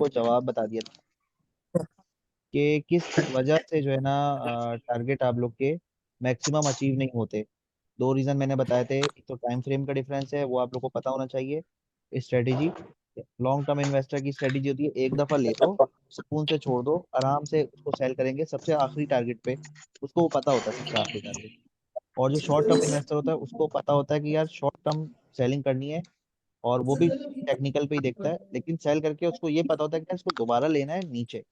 आपको जवाब बता दिया था कि किस वजह से जो है ना टारगेट आप लोग के मैक्सिमम अचीव नहीं होते। दो रीजन मैंने बताए थे, एक तो टाइम फ्रेम का डिफरेंस है, वो आप लोग को पता होना चाहिए। स्ट्रेटेजी, लॉन्ग टर्म इन्वेस्टर की स्ट्रेटेजी होती है एक दफा ले लो, सुकून से छोड़ दो, आराम से उसको सेल करेंगे सबसे आखिरी टारगेट पे। उसको वो पता होता है सबसे आखिरी टारगेट। और जो शॉर्ट टर्म इन्वेस्टर होता है उसको पता होता है कि यार शॉर्ट टर्म सेलिंग करनी है, और वो भी टेक्निकल पे ही देखता है, लेकिन सेल करके उसको ये पता होता है कि यार इसको दोबारा लेना है नीचे,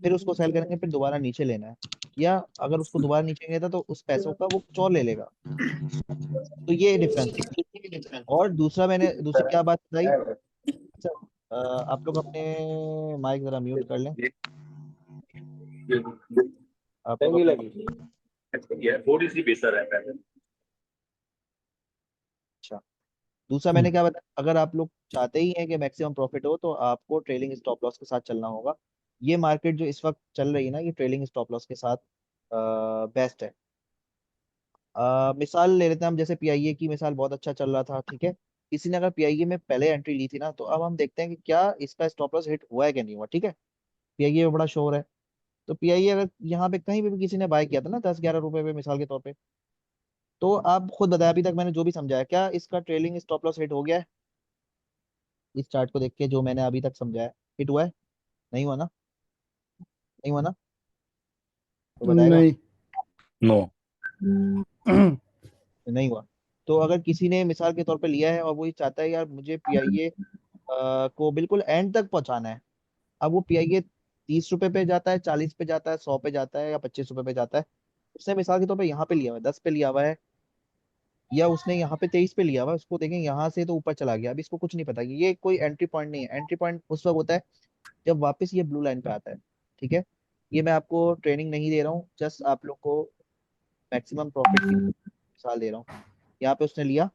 फिर उसको सेल करेंगे, फिर दोबारा नीचे लेना है, या अगर उसको दोबारा नीचे नहीं लेता तो उस पैसों का वो कुछ और ले लेगा। तो ये डिफरेंस है। और दूसरा मैंने दूसरी क्या बात बताई। अच्छा, आप लोग अपने माइक जरा म्यूट कर लें। आप लोग महंगी अपने लगी है, थोड़ी सी बेहतर है पहले। अच्छा, दूसरा मैंने क्या बताया, अगर आप लोग चाहते ही हैं कि मैक्सिमम प्रॉफिट हो तो आपको ट्रेलिंग स्टॉप लॉस के साथ चलना होगा। ये मार्केट जो इस वक्त चल रही है ना, ये ट्रेलिंग स्टॉप लॉस के साथ बेस्ट है। मिसाल ले लेते हैं हम, जैसे पीआईए की मिसाल बहुत अच्छा चल रहा था, ठीक है। किसी ने अगर पीआईए में पहले एंट्री ली थी ना, तो अब हम देखते हैं कि क्या इसका स्टॉप लॉस हिट हुआ है कि नहीं हुआ, ठीक है। पीआईए में बड़ा शोर है, तो पीआईए अगर यहाँ पे कहीं पे भी किसी ने बाय किया था ना 10-11 रुपए पे मिसाल के तौर पे, तो आप खुद बताया अभी तक मैंने जो भी समझाया, क्या इसका ट्रेलिंग स्टॉप लॉस हिट हो गया है? इस चार्ट को देख के जो मैंने अभी तक समझाया, हिट हुआ है? नहीं हुआ ना? नहीं हुआ ना? तो बताएगा। नहीं। नो। नहीं हुआ। तो अगर किसी ने मिसाल के तौर पे लिया है और वो ये चाहता है यार मुझे पीआईए को बिल्कुल एंड तक पहुंचाना है, अब वो पीआईए 30 रुपए पे जाता है, 40 पे जाता है, 100 पे जाता है, या 25 रुपए पे जाता है, उसने मिसाल के तौर पे यहाँ पे लिया हुआ है, 10 पे लिया हुआ है, या उसने यहाँ पे 23 पे लिया हुआ है, उसको देखें यहाँ से तो ऊपर चला गया, अभी इसको कुछ नहीं पता कि ये कोई एंट्री पॉइंट नहीं है। एंट्री पॉइंट उस वक्त होता है जब वापस ये ब्लू लाइन पे आता है, ठीक है। ये मैं आपको ट्रेनिंग नहीं दे रहा हूँ, जस्ट आप लोग को मैक्सिमम प्रॉफिट की मिसाल दे रहा हूँ। यहाँ पे उसने लिया,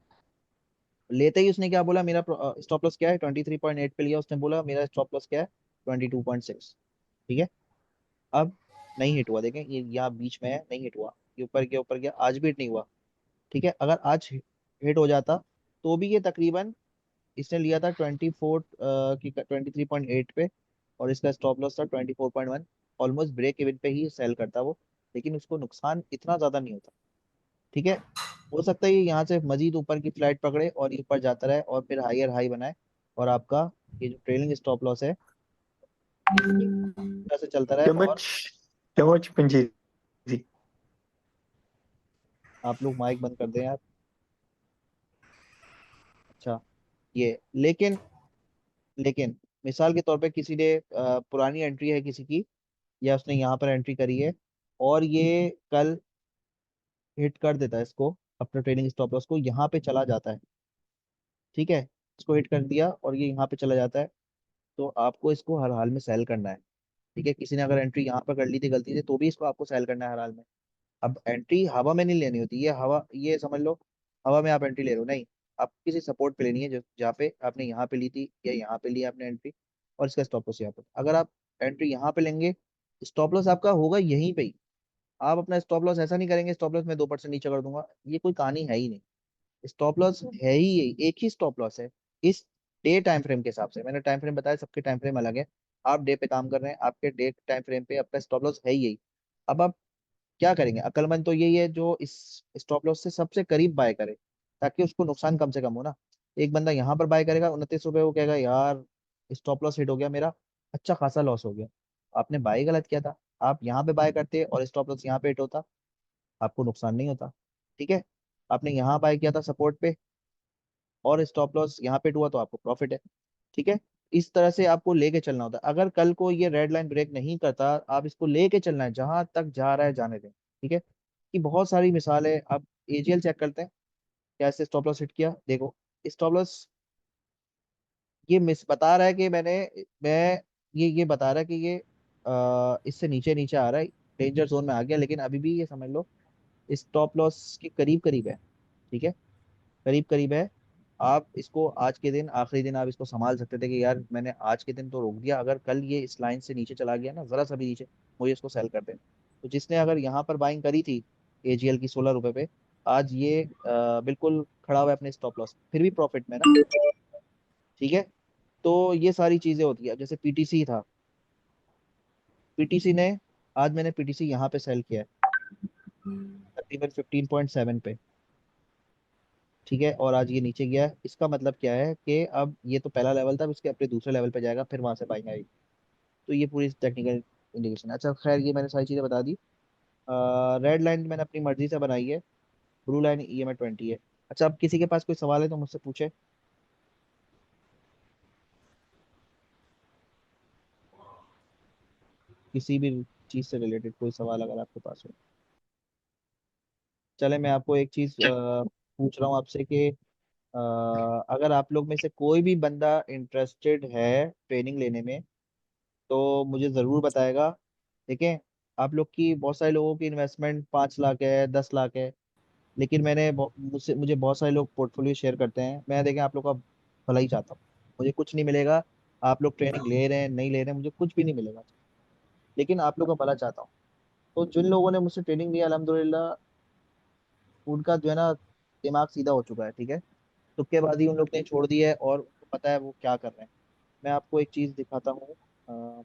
लेते ही उसने क्या बोला, मेरा स्टॉप लॉस क्या है, 23.8 पे लिया, उसने बोला मेरा स्टॉप लॉस क्या है, 22.6, ठीक है। अब नहीं हिट हुआ, देखें ये यहाँ बीच में है, नहीं हिट हुआ, ये ऊपर गया ऊपर गया, आज भी हिट नहीं हुआ, ठीक है। अगर आज हिट हो जाता तो भी ये तकरीबन, इसने लिया था 23.8 पे, और इसका स्टॉप लॉस था 24.1, ऑलमोस्ट ब्रेक इवन पे ही सेल करता वो, लेकिन उसको नुकसान इतना ज्यादा नहीं होता, ठीक है। हो सकता है ये यहाँ से मजीद ऊपर की फ्लाइट पकड़े और ये ऊपर जाता रहे और फिर हायर हाई बनाए, और आपका ये जो ट्रेलिंग स्टॉप लॉस है इस तरह से चलता रहे। और चम्मच चम्मच पंजीरी। आप लोग माइक बंद कर दें यार। अच्छा, ये लेकिन लेकिन मिसाल के तौर पे किसी ने पुरानी एंट्री है किसी की, या उसने यहाँ पर एंट्री करी है, और ये कल हिट कर देता है इसको, अपना ट्रेलिंग स्टॉप लॉस को, यहाँ पे चला जाता है, ठीक है। इसको हिट कर दिया और ये यहाँ पे चला जाता है, तो आपको इसको हर हाल में सेल करना है, ठीक है। किसी ने अगर एंट्री यहाँ पर कर ली थी गलती से, तो भी इसको आपको सेल करना है हर हाल में। अब एंट्री हवा में नहीं लेनी होती, ये हवा, ये समझ लो हवा में आप एंट्री ले रहे हो, नहीं, आप किसी सपोर्ट पे लेनी है, जो जहाँ पे आपने यहाँ पे ली थी या यहाँ पे लिया आपने एंट्री, और इसका स्टॉप लॉस यहाँ पे। अगर आप एंट्री यहाँ पे लेंगे, स्टॉप लॉस आपका होगा यहीं पे ही। आप अपना स्टॉप लॉस ऐसा नहीं करेंगे स्टॉप लॉस मैं 2% नीचे कर दूंगा, ये कोई कहानी है ही नहीं। स्टॉप लॉस है ही यही, एक ही स्टॉप लॉस है। इस डे टाइम फ्रेम के हिसाब से, मैंने टाइम फ्रेम बताया, सबके टाइम फ्रेम अलग है। आप डे पे काम कर रहे हैं, आपके डे टाइम फ्रेम पे आपका स्टॉप लॉस है ही यही। अब आप क्या करेंगे, अक्लमंद तो यही है जो इस स्टॉप लॉस से सबसे करीब बाय करे, ताकि उसको नुकसान कम से कम हो ना। एक बंदा यहाँ पर बाय करेगा 29 रुपए, वो कहेगा यार स्टॉप लॉस हिट हो गया मेरा, अच्छा खासा लॉस हो गया। आपने बाय गलत किया था, आप यहाँ पे बाय करते और स्टॉप लॉस यहाँ पे हिट होता, आपको नुकसान नहीं होता, ठीक है। आपने यहाँ बाय किया था सपोर्ट पे, और स्टॉप लॉस यहाँ पे हुआ, तो आपको प्रॉफिट है, ठीक है। इस तरह से आपको लेके चलना होता है। अगर कल को ये रेड लाइन ब्रेक नहीं करता, आप इसको लेके चलना है, जहां तक जा रहा है जाने दें, ठीक है। कि बहुत सारी मिसाल है, आप एजीएल चेक करते हैं कैसे स्टॉप लॉस हिट किया, देखो स्टॉप लॉस ये मिस बता रहा है कि मैं ये बता रहा है कि ये इससे नीचे नीचे आ रहा है, डेंजर जोन में आ गया, लेकिन अभी भी ये समझ लो स्टॉप लॉस के करीब करीब है, ठीक है, करीब करीब है। आप इसको आज के दिन आखिरी दिन आप इसको संभाल सकते थे कि यार मैंने आज के दिन तो रोक दिया, अगर कल ये इस लाइन से नीचे चला गया ना, जरा सा भी नीचे, मुझे इसको सेल कर दे। तो जिसने अगर यहाँ पर बाइंग करी थी एजीएल की 16 रुपए पे, आज ये बिल्कुल खड़ा हुआ है अपने स्टॉप लॉस, फिर भी प्रॉफिट में ना, ठीक है। तो ये सारी चीजें होती है। अब जैसे पीटीसी था, पीटीसी ने, आज मैंने पीटीसी यहाँ पे सेल किया है तकरीबन 15.7 पे, ठीक है, और आज ये नीचे गया है। इसका मतलब क्या है कि अब ये तो पहला लेवल था, अब इसके अपने दूसरे लेवल पे जाएगा, फिर वहां से बाइंग आएगी। तो ये पूरी टेक्निकल इंडिकेशन है। अच्छा खैर, ये मैंने सारी चीजें बता दी। रेड लाइन मैंने अपनी मर्जी से बनाई है, ब्लू लाइन EMA 20 है। अच्छा, अब किसी के पास कोई सवाल है तो मुझसे पूछे, किसी भी चीज से रिलेटेड कोई सवाल अगर आपके पास हो। चले, मैं आपको एक चीज पूछ रहा हूँ आपसे कि अगर आप लोग में से कोई भी बंदा इंटरेस्टेड है ट्रेनिंग लेने में, तो मुझे ज़रूर बताएगा। ठीक है, आप लोग की, बहुत सारे लोगों की इन्वेस्टमेंट 5 लाख है, 10 लाख है, लेकिन मुझे बहुत सारे लोग पोर्टफोलियो शेयर करते हैं। मैं देखें आप लोग का भला ही चाहता हूँ, मुझे कुछ नहीं मिलेगा। आप लोग ट्रेनिंग ले रहे हैं नहीं ले रहे हैं, मुझे कुछ भी नहीं मिलेगा, लेकिन आप लोग का भला चाहता हूँ। तो जिन लोगों ने मुझसे ट्रेनिंग लिया अल्हम्दुलिल्लाह, उनका जो है ना दिमाग सीधा हो चुका है, ठीक है। तुक्केबाजी उन लोग ने छोड़ दी है और उनको पता है वो क्या कर रहे हैं। मैं आपको एक चीज दिखाता हूँ। अ,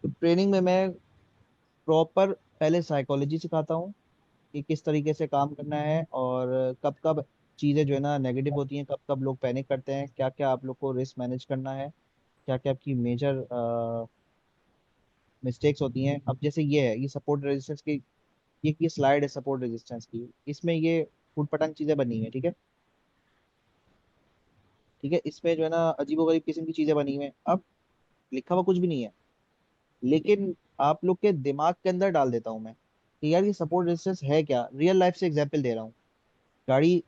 तो ट्रेनिंग में मैं प्रॉपर पहले साइकोलॉजी सिखाता हूँ कि किस तरीके से काम करना है, और कब कब चीज़ें जो है ना नेगेटिव होती हैं, कब कब लोग पैनिक करते हैं, क्या क्या आप लोग को रिस्क मैनेज करना है, क्या क्या आपकी मेजर मिस्टेक्स होती हैं। अब जैसे ये है, ये सपोर्ट रेजिस्टेंस की, ये स्लाइड है सपोर्ट रेजिस्टेंस की, इसमें ये फुट पटांग चीज़ें बनी हुई हैं, ठीक है। ठीक है, इसमें जो है ना अजीबोगरीब किस्म की चीज़ें बनी हुई हैं। अब लिखा हुआ कुछ भी नहीं है, लेकिन आप लोग के दिमाग के अंदर डाल देता हूँ मैं कि यार ये सपोर्ट रेजिस्टेंस है क्या। रियल लाइफ से एग्जाम्पल दे रहा हूँ, गाड़ी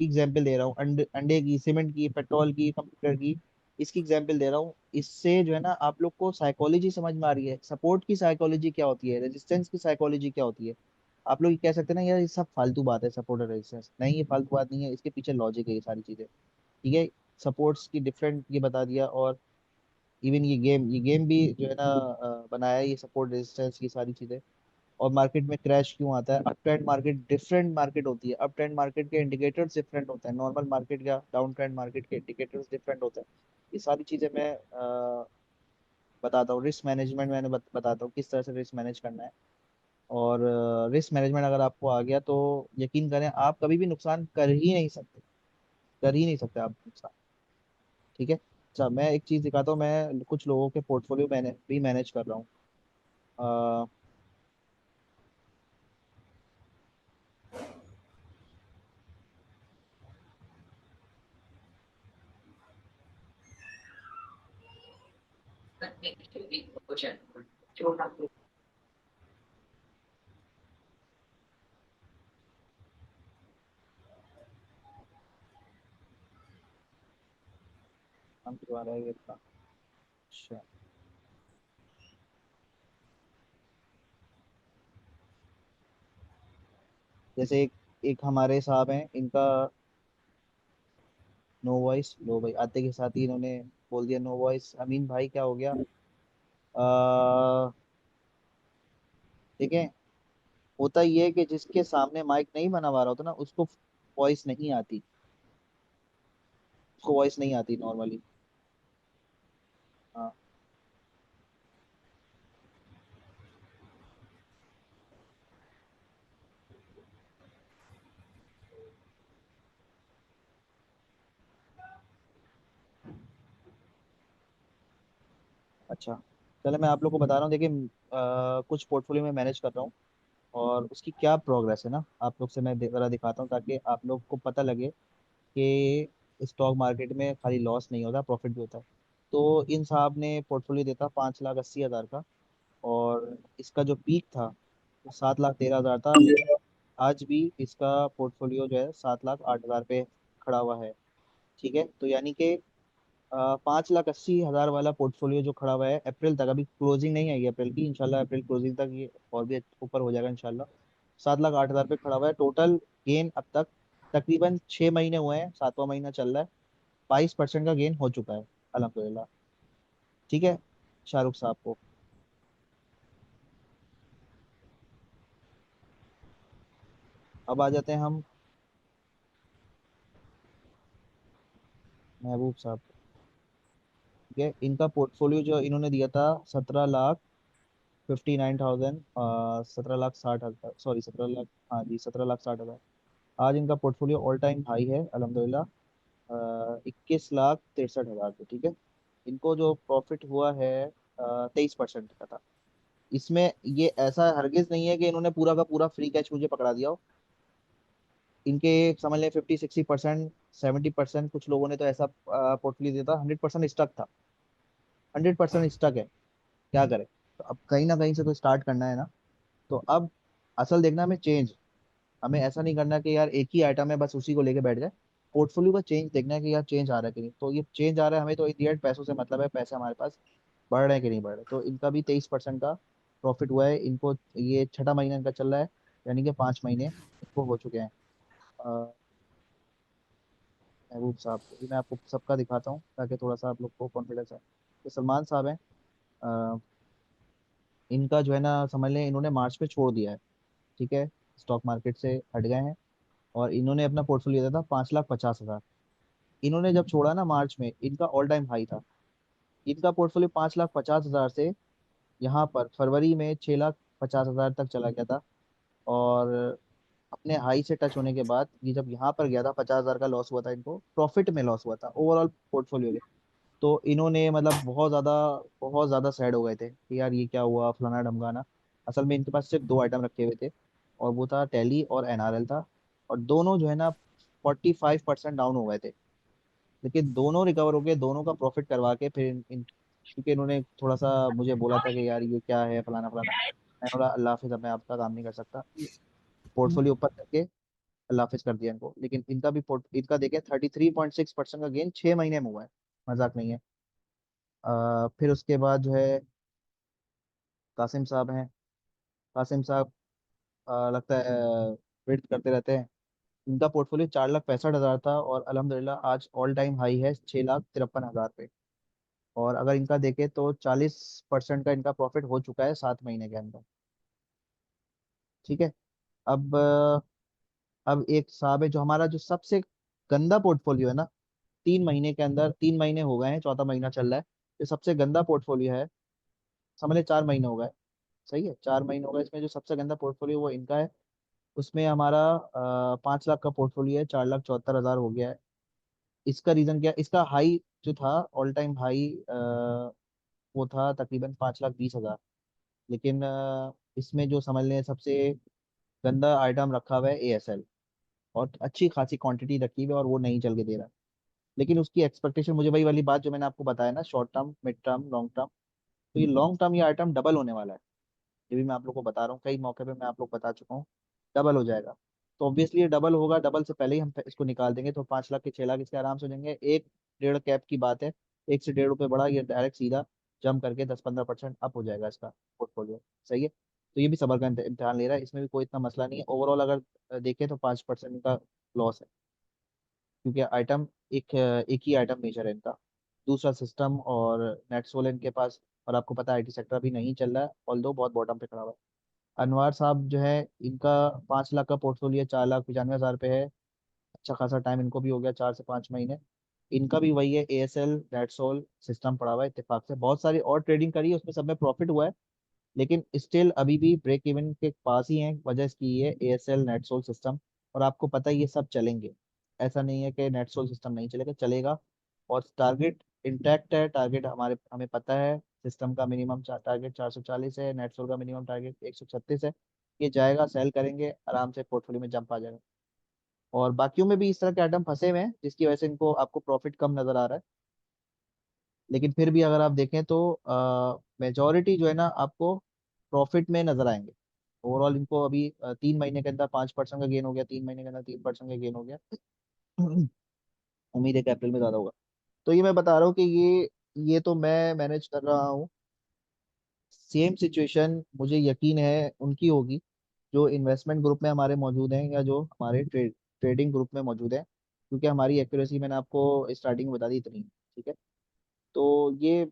की एग्जाम्पल दे रहा हूँ, अंडे की, सीमेंट की, पेट्रोल की, कंप्यूटर की, इसकी एग्जाम्पल दे रहा हूँ। इससे जो है ना आप लोग को साइकोलॉजी समझ में आ रही है, सपोर्ट की साइकोलॉजी क्या होती है, रेजिस्टेंस की साइकोलॉजी क्या होती है। आप लोग ये कह सकते हैं ना यार ये सब फालतू बात है सपोर्ट और रेजिस्टेंस, नहीं ये फालतू बात नहीं है, इसके पीछे लॉजिक है ये सारी चीजें, ठीक है। सपोर्ट्स की डिफरेंट ये बता दिया, और इवन ये गेम भी जो है ना बनाया है ये सपोर्ट रेजिस्टेंस की सारी चीजें। और मार्केट में क्रैश क्यों आता है, up trend market different market होती है, अप ट्रेंड मार्केट के इंडिकेटर्स डिफरेंट होते हैं, नॉर्मल मार्केट या डाउन ट्रेंड मार्केट के इंडिकेटर्स डिफरेंट होते हैं। ये सारी चीजें मैं बताता हूँ। रिस्क मैनेजमेंट मैंने बताता हूँ किस तरह से रिस्क मैनेज करना है। और रिस्क मैनेजमेंट अगर आपको आ गया तो यकीन करें आप कभी भी नुकसान कर ही नहीं सकते, कर ही नहीं सकते आप नुकसान, ठीक है। अच्छा, मैं एक चीज दिखाता हूँ, मैं कुछ लोगों के पोर्टफोलियो मैंने भी मैनेज कर रहा हूँ। अ, हम दोबारा ये था। अच्छा, जैसे एक एक हमारे साहब हैं, इनका नो वॉइस, लो भाई आते के साथ ही इन्होंने बोल दिया नो वॉइस। अमीन भाई क्या हो गया। ठीक है, होता ये है कि जिसके सामने माइक नहीं बना हुआ रहा होता ना, उसको वॉइस नहीं आती, उसको वॉइस नहीं आती नॉर्मली। हाँ, अच्छा, चलो मैं आप लोग को बता रहा हूँ। देखिए, कुछ पोर्टफोलियो में मैनेज कर रहा हूँ, और उसकी क्या प्रोग्रेस है ना आप लोग से मैं जरा दिखाता हूँ, ताकि आप लोग को पता लगे कि स्टॉक मार्केट में खाली लॉस नहीं होता, प्रॉफिट भी होता है। तो इन साहब ने पोर्टफोलियो देता 5,80,000 का, और इसका जो पीक था वो 7,13,000 था, लेकिन आज भी इसका पोर्टफोलियो जो है 7,08,000 पे खड़ा हुआ है, ठीक है। तो यानी कि 5,80,000 वाला पोर्टफोलियो जो खड़ा हुआ है अप्रैल तक, अभी क्लोजिंग नहीं आई है अप्रैल की, इंशाल्लाह अप्रैल क्लोजिंग तक ये और भी ऊपर हो जाएगा इंशाल्लाह। 7,08,000 पे खड़ा हुआ है, टोटल गेन अब तक तकरीबन 6 महीने हुए हैं, 7वां महीना चल रहा है, 22% का गेन हो चुका है अल्हम्दुलिल्लाह। ठीक है शाहरुख साहब को। अब आ जाते हैं हम महबूब साहब। ठीक है, इनका पोर्टफोलियो जो इन्होंने दिया था 17,59,000, 17,60,000, सॉरी 17 लाख, हाँ जी 17,60,000। आज इनका पोर्टफोलियो ऑल टाइम हाई है अल्हम्दुलिल्लाह, 21,63,000 पे। ठीक है, इनको जो प्रॉफिट हुआ है 23% का था। इसमें ये ऐसा हरगिज नहीं है कि इन्होंने पूरा का पूरा फ्री कैश मुझे पकड़ा दिया हो। इनके समझ लें 50-60%, 70%, कुछ लोगों ने तो ऐसा पोर्टफोलियो दिया था 100% स्टक था। 100% स्टक है, क्या करें। तो अब कहीं ना कहीं से तो स्टार्ट करना है ना। तो अब असल देखना हमें चेंज। हमें ऐसा नहीं करना कि यार एक ही आइटम है बस उसी को लेके बैठ जाए। पोर्टफोलियो का चेंज देखना है कि यार चेंज आ रहा है कि नहीं। तो ये चेंज आ रहा है हमें तो इंडियन पैसों से मतलब है, पैसे हमारे पास बढ़ रहे हैं कि नहीं बढ़ रहे। तो इनका भी 23% का प्रॉफिट हुआ है इनको। ये छठा महीना इनका चल रहा है, यानी कि 5 महीने इनको हो चुके हैं। अ, महबूब साहब को भी मैं आपको सबका दिखाता हूँ ताकि थोड़ा सा आप लोग को कॉन्फिडेंस है। तो सलमान साहब हैं, अ, इनका जो है ना समझ लें इन्होंने मार्च में छोड़ दिया है। ठीक है, स्टॉक मार्केट से हट गए हैं और इन्होंने अपना पोर्टफोलियो दिया था 5,50,000। इन्होंने जब छोड़ा ना मार्च में, इनका ऑल टाइम हाई था। इनका पोर्टफोलियो 5,50,000 से यहाँ पर फरवरी में 6,50,000 तक चला गया था। और अपने हाई से टच होने के बाद ये जब यहाँ पर गया था 50,000 का लॉस हुआ था इनको, प्रॉफिट में लॉस हुआ था ओवरऑल पोर्टफोलियो के। तो इन्होंने मतलब बहुत ज्यादा सैड हो गए थे कि यार ये क्या हुआ फलाना ढमकाना। असल में इनके पास सिर्फ दो आइटम रखे हुए थे, और वो था टैली और एनआरएल था। और दोनों जो है ना 45% डाउन हो गए थे। लेकिन दोनों रिकवर हो गए, दोनों का प्रॉफिट करवा के फिर क्योंकि इन्होंने थोड़ा सा मुझे बोला था कि यार ये क्या है फलाना फलाना। मैं बोला अल्लाह हाफिज, अब मैं आपका काम नहीं कर सकता। पोर्टफोलियो ऊपर करके अल्लाह हाफिज कर दिया इनको। लेकिन इनका भी इनका देखें 33.6% का गेन 6 महीने में हुआ है, मजाक नहीं है। फिर उसके बाद जो है कासिम साहब हैं। कासिम साहब लगता है वेट करते रहते हैं। इनका पोर्टफोलियो 4,65,000 था और अल्हम्दुलिल्लाह आज ऑल टाइम हाई है 6,53,000 पे। और अगर इनका देखें तो 40% का इनका प्रॉफिट हो चुका है 7 महीने के अंदर। ठीक है। अब अब एक साहब है जो हमारा जो सबसे गंदा पोर्टफोलियो है ना, 3 महीने के अंदर, 3 महीने हो गए हैं, चौथा महीना चल रहा है। जो सबसे गंदा पोर्टफोलियो है, समझ ले 4 महीने हो गए। सही है, 4 महीने हो गए। इसमें जो सबसे गंदा पोर्टफोलियो वो इनका है। उसमें हमारा 5 लाख का पोर्टफोलियो है, 4,74,000 हो गया है। इसका रीजन क्या, इसका हाई जो था ऑल टाइम हाई वो था तकरीबन 5,20,000। लेकिन इसमें जो समझ लें सबसे गंदा आइटम रखा हुआ है एएसएल। और अच्छी खासी क्वांटिटी रखी हुई है और वो नहीं चल के दे रहा है। लेकिन उसकी एक्सपेक्टेशन मुझे वही वाली बात जो मैंने आपको बताया ना, short term, mid term, long term. तो ये लॉन्ग टर्म ये आइटम डबल होने वाला है। ये भी मैं आप लोग को बता रहा हूँ, कई मौके पे मैं आप लोग बता चुका हूँ, डबल हो जाएगा। तो ऑब्वियसली ये डबल होगा, डबल से पहले ही हम इसको निकाल देंगे तो 5 लाख के 6 लाख इसके आराम से हो जाएंगे। एक डेढ़ कैप की बात है, 1 से 1.5 रुपये बढ़ा, ये डायरेक्ट सीधा जंप करके 10-15% अप हो जाएगा इसका पोर्टफोलियो। सही है। तो ये भी सबर का इम्तिहान ले रहा है, इसमें भी कोई इतना मसला नहीं है। ओवरऑल अगर देखें तो 5% का लॉस है, क्योंकि आइटम एक ही आइटम मेजर है इनका। दूसरा सिस्टम और नेटसोल इनके पास। और आपको पता है आईटी सेक्टर भी नहीं चल रहा है, ऑल्दो बहुत बॉटम पे खड़ा हुआ है। अनवार साहब जो है, इनका 5 लाख का पोर्टफोलियो 4,95,000 पे है। अच्छा खासा टाइम इनको भी हो गया, 4 से 5 महीने। इनका भी वही है, एएसएल नेटसोल सिस्टम पड़ा हुआ है। इत्तेफाक से बहुत सारी और ट्रेडिंग करी है, उसमें सब में प्रॉफिट हुआ है। लेकिन स्टिल अभी भी ब्रेक इवन के पास ही है। वजह इसकी ये एएसएल नेटसोल सिस्टम। और आपको पता है ये सब चलेंगे, ऐसा नहीं है कि नेटसोल सिस्टम नहीं चलेगा, चलेगा। और टारगेट इंटैक्ट है, टारगेट हमें पता है। सिस्टम का मिनिमम टारगेट 440 है, नेटसोल का मिनिमम टारगेट 136 है। ये जाएगा, सेल करेंगे आराम से, पोर्टफोलियो में जंप आ जाएगा। और बाकियों में भी इस तरह के आइटम फंसे हुए हैं जिसकी वजह से इनको आपको प्रॉफिट कम नजर आ रहा है। लेकिन फिर भी अगर आप देखें तो मेजोरिटी जो है ना आपको प्रॉफिट में नजर आएंगे। ओवरऑल इनको अभी 3 महीने के अंदर 5% का गेन हो गया, 3 महीने के अंदर 3% का गेन हो गया। उम्मीद है कि अप्रैल में ज्यादा होगा। तो ये मैं बता रहा हूँ कि ये तो मैं मैनेज कर रहा हूँ। सेम सिचुएशन मुझे यकीन है उनकी होगी जो इन्वेस्टमेंट ग्रुप में हमारे मौजूद हैं, या जो हमारे ट्रेडिंग ग्रुप में मौजूद हैं, क्योंकि हमारी एक्यूरेसी मैंने आपको स्टार्टिंग में बता दी इतनी, ठीक है। तो ये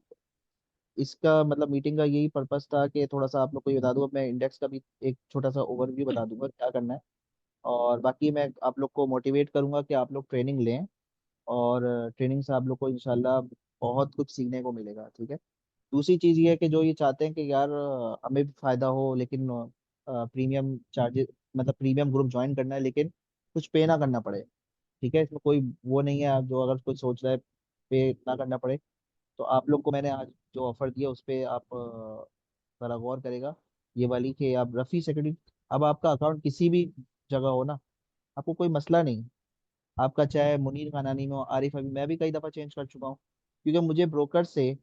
इसका मतलब मीटिंग का यही पर्पस था कि थोड़ा सा आप लोग को ये बता दूं। अब मैं इंडेक्स का भी एक छोटा सा ओवरव्यू बता दूंगा क्या करना है, और बाकी मैं आप लोग को मोटिवेट करूंगा कि आप लोग ट्रेनिंग लें, और ट्रेनिंग से आप लोग को इंशाल्लाह बहुत कुछ सीखने को मिलेगा, ठीक है। दूसरी चीज़ ये है कि जो ये चाहते हैं कि यार हमें भी फायदा हो, लेकिन प्रीमियम चार्जेस, मतलब प्रीमियम ग्रुप ज्वाइन करना है लेकिन कुछ पे ना करना पड़े, ठीक है। इसमें कोई वो नहीं है, आप जो अगर कोई सोच रहा है पे ना करना पड़े, तो आप लोग को मैंने आज जो ऑफर दिया उस पर आप जरा गौर करेगा, ये वाली कि आप रफ़ी सिक्योरिटी, अब आपका अकाउंट किसी भी जगह हो ना, आपको कोई मसला नहीं। आपका चाहे मुनीर खानानी में हो, आरिफ, अभी मैं भी कई दफ़ा चेंज कर चुका हूँ, क्योंकि मुझे ब्रोकर से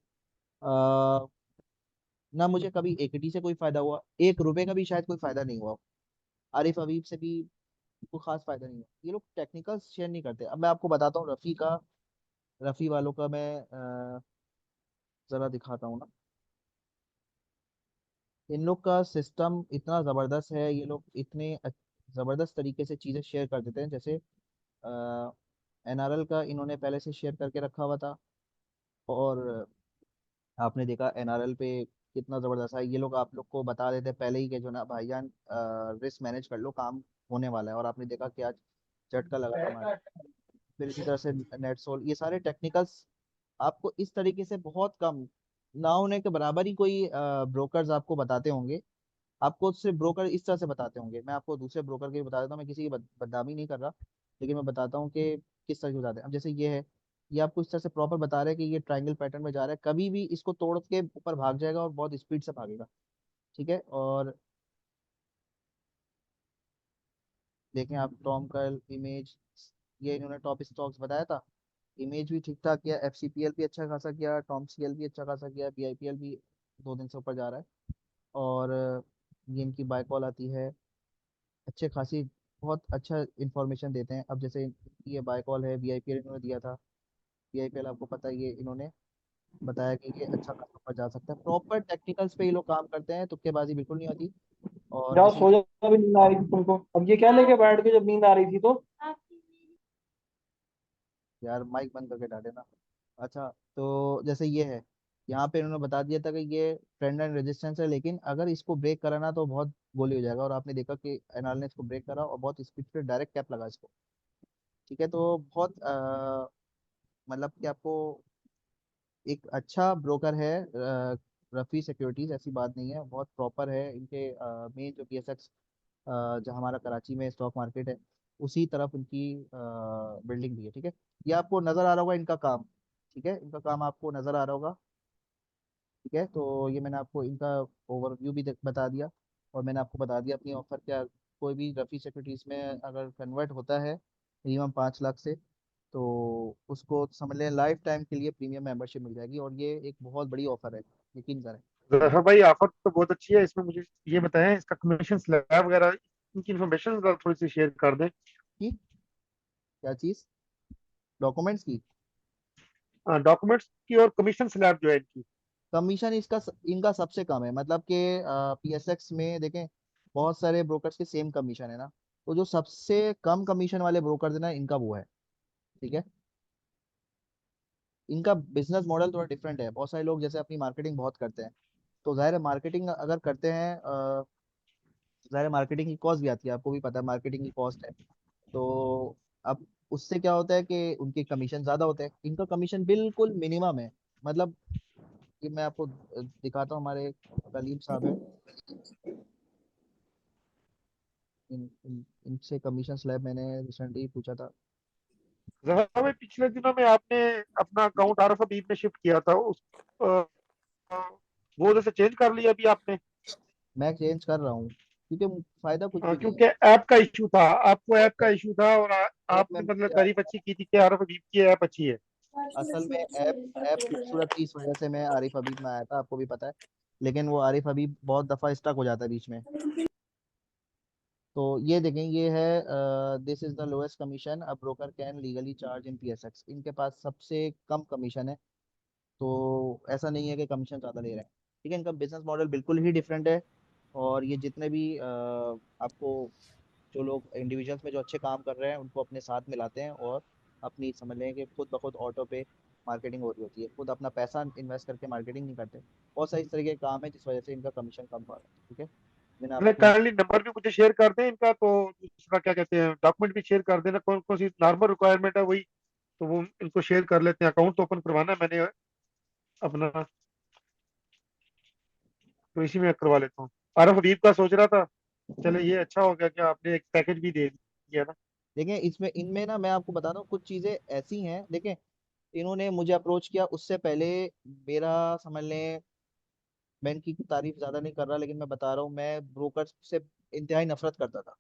ना मुझे कभी इक्विटी से कोई फायदा हुआ, 1 रुपए का भी शायद कोई फायदा नहीं हुआ। आरिफ हबीब से भी कोई खास फायदा नहीं हुआ। ये लोग टेक्निकल शेयर नहीं करते। अब मैं आपको बताता हूँ रफ़ी का, रफ़ी वालों का मैं जरा दिखाता हूँ ना। इन लोग का सिस्टम इतना ज़बरदस्त है, ये लोग इतने ज़बरदस्त तरीके से चीज़ें शेयर कर देते हैं। जैसे एनआरएल का इन्होंने पहले से शेयर करके रखा हुआ था, और आपने देखा एनआरएल पे कितना ज़बरदस्त है। ये लोग आप लोग को बता देते हैं पहले ही कि जो ना भाईजान रिस्क मैनेज कर लो, काम होने वाला है। और आपने देखा कि आज झटका लगा था मार्केट। फिर इसी तरह से नेट सोल, ये सारे टेक्निकल्स आपको इस तरीके से बहुत कम, ना होने के बराबर ही कोई ब्रोकर्स आपको बताते होंगे। आपको सिर्फ ब्रोकर इस तरह से बताते होंगे, मैं आपको दूसरे ब्रोकर के भी बता देता हूँ, मैं किसी की बदनामी नहीं कर रहा, लेकिन मैं बताता हूँ कि किस तरह से बताते हैं। अब जैसे ये है, ये आपको इस तरह से प्रॉपर बता रहे हैं कि ये ट्रायंगल पैटर्न में जा रहा है, कभी भी इसको तोड़ के ऊपर भाग जाएगा और बहुत स्पीड से भागेगा, ठीक है। और देखें आप टॉम का इमेज, ये इन्होंने टॉप स्टॉक्स बताया था, इमेज भी ठीक ठाक किया, एफसीपीएल भी अच्छा खासा किया, टॉम सीएल भी अच्छा खासा किया, बीआईपीएल भी 2 दिन से ऊपर जा रहा है। और ये इनकी बाय कॉल आती है, अच्छे खासी बहुत अच्छा इंफॉर्मेशन देते हैं। अब जैसे ये बाय कॉल है, वीआईपीएल इन्होंने दिया था, वीआईपीएल आपको पता है, ये इन्होंने बताया कि ये अच्छा खासा ऊपर जा सकता है। प्रॉपर टेक्निकल्स पे ये लोग काम करते हैं, तुक्केबाजी बिल्कुल नहीं होती। और यार जैसे सो जा, भी नींद आ रही थी तुमको, अब ये क्या लेके बैठ गए जब नींद आ रही थी तो। यार माइक बंद करके डाले ना। अच्छा, तो जैसे ये है, यहाँ पे इन्होंने बता दिया था कि ये ट्रेंड एंड रेजिस्टेंस है, लेकिन अगर इसको ब्रेक कराना तो बहुत गोली हो जाएगा। और आपने देखा कि एनआर ने इसको ब्रेक करा और बहुत स्पीड पे डायरेक्ट कैप लगा इसको, ठीक है। तो बहुत मतलब कि आपको एक अच्छा ब्रोकर है रफ़ी सिक्योरिटीज, ऐसी बात नहीं है, बहुत प्रॉपर है। इनके मेन जो पीएसएक्स, जो हमारा कराची में स्टॉक मार्केट है, उसी तरफ इनकी बिल्डिंग भी है, ठीक है। ये आपको नज़र आ रहा होगा इनका काम, ठीक है, इनका काम आपको नज़र आ रहा होगा, ठीक है। तो ये मैंने आपको इनका ओवरव्यू भी बता दिया, और मैंने आपको बता दिया अपनी ऑफर क्या। कोई भी रफ़ी सिक्योरिटीज में अगर कन्वर्ट होता है मिनिमम 5 लाख से, तो उसको समझ लें लाइफ टाइम के लिए प्रीमियम मेंबरशिप मिल जाएगी, और ये एक बहुत बड़ी ऑफर है, यकीन करें। जफर भाई ऑफर तो बहुत अच्छी है। इसमें मुझे ये बताएं, इसका कमीशन स्लैब वगैरह इनकी इन्फॉर्मेशन थोड़ी सी शेयर कर दें। कि क्या चीज़, डॉक्यूमेंट्स की डॉक्यूमेंट्स की और कमीशन स्लैब जो है इनकी। कमीशन, इसका इनका सबसे कम है। मतलब कि पीएसएक्स में देखें बहुत सारे ब्रोकर्स के सेम कमीशन है ना, तो जो सबसे कम कमीशन वाले ब्रोकर है ना, इनका वो है, ठीक है। इनका बिजनेस मॉडल थोड़ा डिफरेंट है। बहुत सारे लोग जैसे अपनी मार्केटिंग बहुत करते हैं, तो जाहिर है मार्केटिंग अगर करते हैं, जाहिर है मार्केटिंग की कॉस्ट भी आती है, आपको भी पता है मार्केटिंग की कॉस्ट है। तो अब उससे क्या होता है कि उनके कमीशन ज़्यादा होते हैं, इनका कमीशन बिल्कुल मिनिमम है। मतलब कि मैं आपको दिखाता हूँ, हमारे कलीम साहब है, इनसे कमीशन स्लैब मैंने रिसेंटली पूछा था। जफर भाई पिछले दिनों में आपने अपना अकाउंट आरफ हबीब में शिफ्ट किया था, उस वो जैसे चेंज कर लिया अभी आपने? मैं चेंज कर रहा हूँ, क्योंकि फायदा कुछ भी नहीं है। क्योंकि ऐप का इशू था, आपको ऐप का इशू था, और ऐप में आपने मतलब मुझे तारीफ अच्छी की थी कि आरफ हबीब की ऐप अच्छी है। असल में ऐप ऐप खूबसूरत थी, इस वजह से मैं आरिफ हबीब में आया था, आपको भी पता है। लेकिन वो आरिफ हबीब बहुत दफ़ा स्टक हो जाता है बीच में। तो ये देखें, ये है this is the lowest commission a broker can legally charge in PSX. इनके पास सबसे कम कमीशन है। तो ऐसा नहीं है कि कमीशन ज़्यादा ले रहे हैं, ठीक है। इनका बिजनेस मॉडल बिल्कुल ही डिफरेंट है। और ये जितने भी आपको जो लोग इंडिविजुअल्स में जो अच्छे काम कर रहे हैं उनको अपने साथ मिलाते हैं और अपनी समझ लें कि खुद ब खुद ऑटो पे मार्केटिंग हो रही होती है, खुद अपना पैसा इन्वेस्ट करके मार्केटिंग नहीं करते। बहुत सारे इस तरीके के काम है जिस वजह से इनका कमीशन कम पड़ रहा है। ठीक है, मैंने मैंने आपको काइंडली नंबर भी मुझे शेयर कर दें इनका, तो इसका क्या कहते हैं, डॉक्यूमेंट भी शेयर कर देना, कौन कौन सी नॉर्मल रिक्वायरमेंट है वही, तो वो इनको शेयर कर लेते हैं। अकाउंट तो ओपन करवाना है मैंने अपना, तो इसी में करवा लेता हूँ। आरफ हबीब का सोच रहा था, चले ये अच्छा हो गया कि आपने एक पैकेज भी दे दिया ना। देखें इसमें इनमें ना मैं आपको बता रहा हूँ कुछ चीजें ऐसी हैं। देखें इन्होंने मुझे अप्रोच किया उससे पहले मेरा समझ लें, मैं इनकी तारीफ ज्यादा नहीं कर रहा लेकिन मैं बता रहा हूँ, मैं ब्रोकर से इंतहाई नफरत करता था।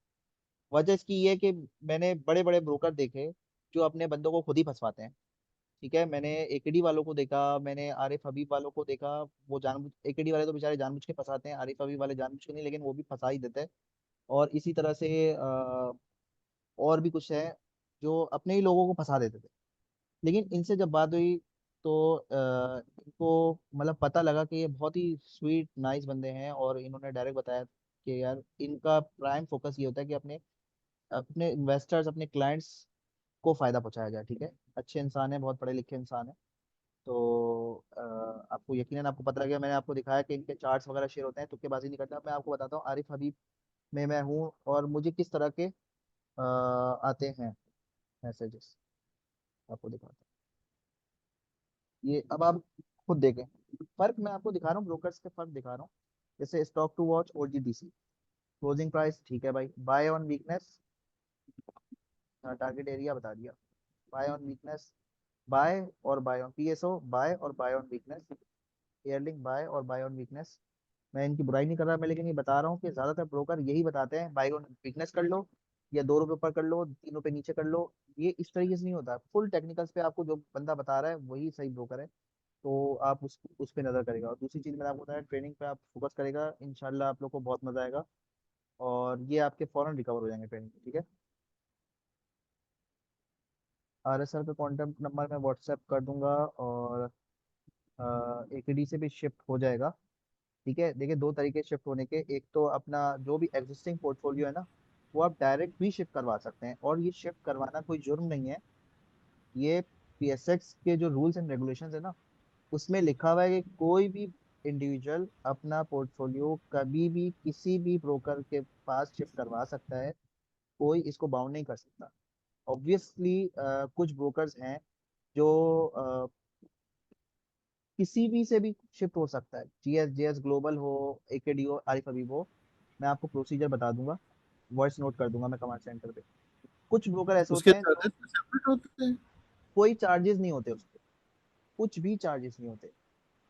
वजह इसकी ये है कि मैंने बड़े बड़े ब्रोकर देखे जो अपने बंदों को खुद ही फंसवाते हैं। ठीक है, मैंने एकेडी वालों को देखा, मैंने आरिफ हबीब वालों को देखा। वो जानबूझ एकेडी वाले तो बेचारे जानबूझ के फंसाते हैं, आरिफ हबीब वाले जानबूझ के नहीं लेकिन वो भी फंसा ही देते हैं। और इसी तरह से और भी कुछ है जो अपने ही लोगों को फंसा देते थे। लेकिन इनसे जब बात हुई तो इनको मतलब पता लगा कि ये बहुत ही स्वीट नाइस बंदे हैं और इन्होंने डायरेक्ट बताया कि यार इनका प्राइम फोकस ये होता है कि अपने अपने इन्वेस्टर्स अपने क्लाइंट्स को फायदा पहुंचाया जाए। ठीक है, अच्छे इंसान है, बहुत पढ़े लिखे इंसान है। तो आपको यकीनन आपको पता लग गया, मैंने आपको दिखाया कि इनके चार्ट्स वगैरह शेयर होते हैं, तुक्केबाजी नहीं करता। मैं आपको बताता हूँ आरिफ हबीब में मैं हूँ और मुझे किस तरह के आते हैं मैसेजेस, आपको दिखाता हूँ। ये अब आप खुद देखें, फर्क मैं आपको दिखा रहा हूँ, ब्रोकर्स के फर्क दिखा रहा हूँ। जैसे स्टॉक टू वॉच और जीडीसी क्लोजिंग प्राइस, ठीक है भाई, buy on weakness, target area बता दिया, बाय ऑन वीकनेस, बाय और बाय ऑन पीएसओ, बाय और buy on weakness, Airlink buy और बाय ऑन वीकनेस। मैं इनकी बुराई नहीं कर रहा मैं, लेकिन ये बता रहा हूँ कि ज्यादातर ब्रोकर यही बताते हैं बाय ऑन वीकनेस कर लो या 2 रुपए ऊपर कर लो, 3 रुपए नीचे कर लो। ये इस तरीके से नहीं होता, फुल टेक्निकल्स पे आपको जो बंदा बता रहा है वही सही ब्रोकर है। तो आप उस पे नजर करेगा। और दूसरी चीज मैंने आपको बताया, ट्रेनिंग पे आप फोकस करेगा, इंशाल्लाह आप लोग को बहुत मजा आएगा और ये आपके फौरन रिकवर हो जाएंगे ट्रेनिंग। ठीक है, RSR का कॉन्टैक्ट नंबर मैं व्हाट्सएप कर दूंगा और AKD से भी शिफ्ट हो जाएगा। ठीक है, देखिए दो तरीके शिफ्ट होने के, एक तो अपना जो भी एग्जिस्टिंग पोर्टफोलियो है ना वो आप डायरेक्ट भी शिफ्ट करवा सकते हैं और ये शिफ्ट करवाना कोई जुर्म नहीं है। ये PSX के जो रूल्स एंड रेगुलेशंस है ना उसमें लिखा हुआ है कि कोई भी इंडिविजुअल अपना पोर्टफोलियो कभी भी किसी भी ब्रोकर के पास शिफ्ट करवा सकता है, कोई इसको बाउंड नहीं कर सकता। ऑब्वियसली कुछ ब्रोकर्स हैं जो किसी भी से भी शिफ्ट हो सकता है, JS ग्लोबल हो, AKD हो, आरिफ हबीब हो। मैं आपको प्रोसीजर बता दूंगा, वॉइस नोट कर दूंगा मैं कमांड सेंटर पे। कुछ ब्रोकर ऐसे होते उसके हैं जो चार्जेस सेपरेट होते हैं? कोई चार्जेस नहीं होते उसके, कुछ भी चार्जेस नहीं होते।